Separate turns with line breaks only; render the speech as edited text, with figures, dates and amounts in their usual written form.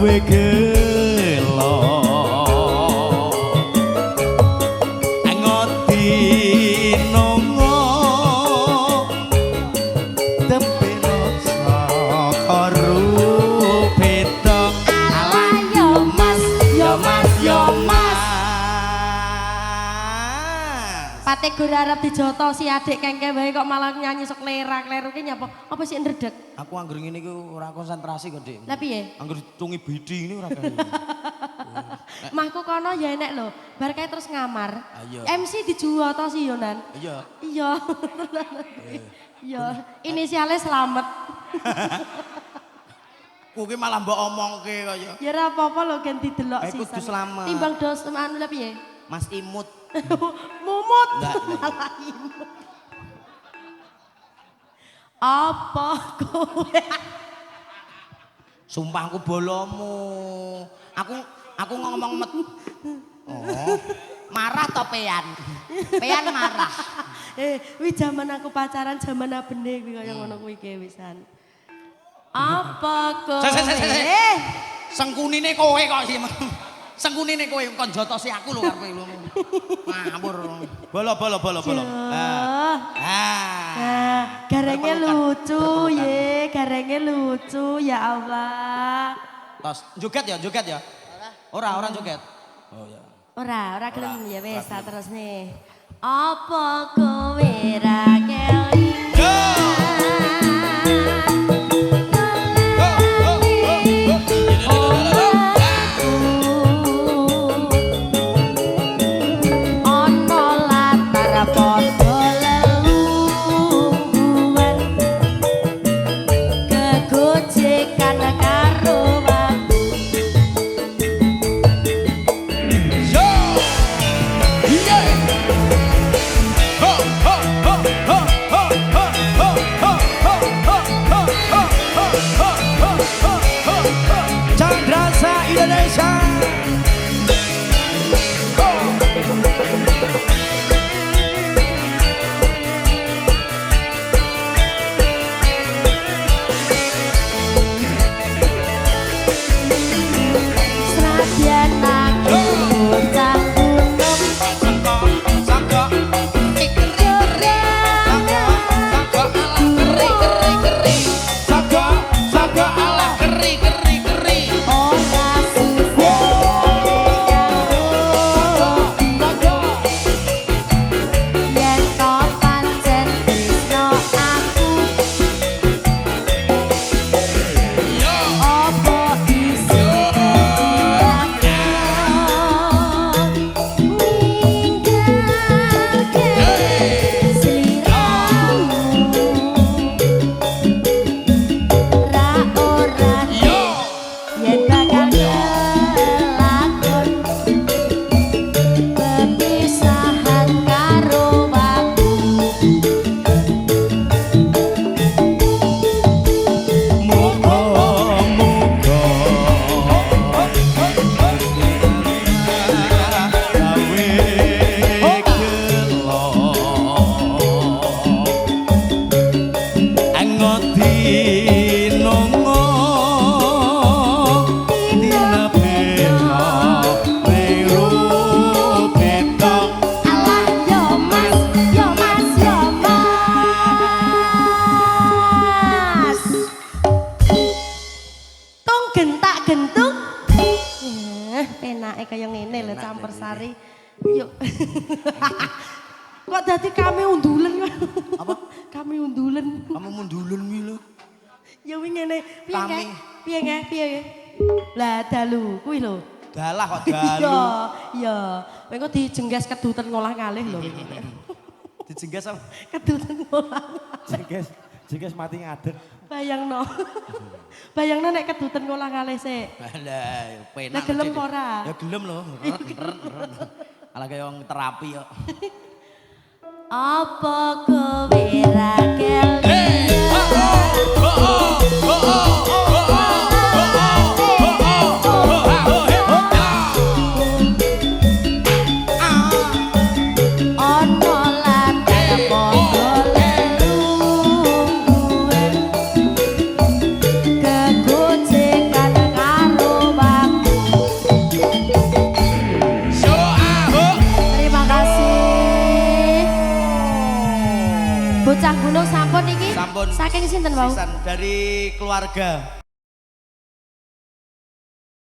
gawe gelo ngoti nongo tepeno karo beda
ala yo mas yo mas yo mas pate gur arep dijoto si adik kengke wae kok malah nyanyi sok lerak-leru ki nyapa apa sih ndredeg
aku angger ngene iki ora konsentrasi kok Dik
lah piye
angger tungi bidi ini ora kae
mahku kono ya enek lho bar kae terus ngamar
Ayo.
MC dijuwoto si Yonan
iya
iya iya inisialnya selamat
kuwi malah mbok omongke kaya
ya ora apa-apa lho ganti delok
Ayo, kudu selamat.
timbang dos anu lah piye
Mas Imut
mumut
Enggak,
malah imut apa kowe
sumpah aku bolomu aku ngomong met oh marah to pean pean marah
wi jaman aku pacaran jaman abene kuwi kaya ngono kuwi ke wisan apa kowe
sengkunine kowe kok sih sengkunine kowe kon jotosi aku lho karepe lho ngawur bolo
garenge lucu ye garenge lucu ya Allah
tos joget ya ora joget oh ya
ora gelem ya wis terus nih apa kowe ra kelingan Kok dadi kami undulen kok.
Apa?
Kami undulen.
Kamu mundulen kuwi lho.
Ya wingi ngene, piye
Kami.
nge? Piye nge? Piye? Lah dalu kuwi lho.
Dalah kok dalu.
Iya, iya. Kowe kok dijengges kedutan ngolah ngalih lho.
Dijengges apa?
Kedutan ngolah.
Jengges mati ngadeg.
Bayangno. Bayangno nek kedutan ngolah ngalih sik.
Lah, penak.
Nek gelem apa ora?
Ya gelem lho. Ala kaya wong terapi kok.
Apa kowe ra kelingan? Mbah Gunung sampun iki.
Sampun.
Saking sinten wau?
Sisan dari keluarga